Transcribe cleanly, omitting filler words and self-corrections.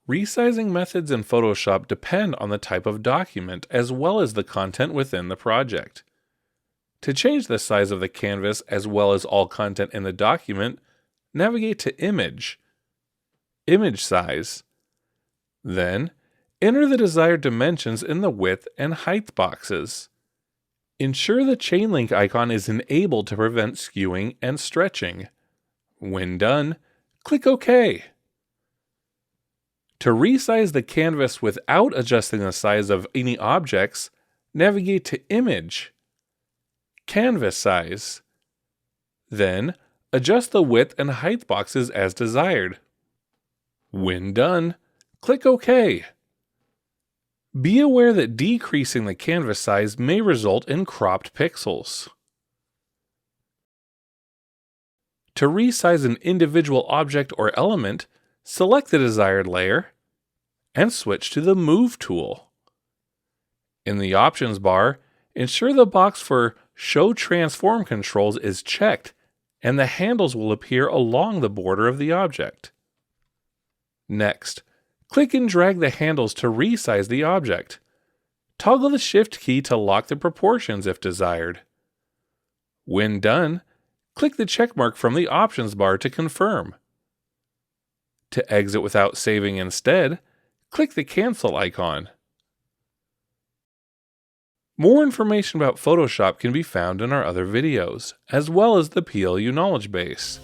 Resizing methods in Photoshop depend on the type of document as well as the content within the project. To change the size of the canvas as well as all content in the document, navigate to Image, Image Size. Then, enter the desired dimensions in the width and height boxes. Ensure the chain link icon is enabled to prevent skewing and stretching. When done, click OK. To resize the canvas without adjusting the size of any objects, navigate to Image, Canvas Size. Then, adjust the width and height boxes as desired. When done, click OK. Be aware that decreasing the canvas size may result in cropped pixels. To resize an individual object or element, select the desired layer and switch to the Move tool. In the Options bar, ensure the box for Show Transform Controls is checked and the handles will appear along the border of the object. Next, click and drag the handles to resize the object. Toggle the Shift key to lock the proportions if desired. When done, click the checkmark from the Options bar to confirm. To exit without saving instead, click the Cancel icon. More information about Photoshop can be found in our other videos, as well as the PLU knowledge base.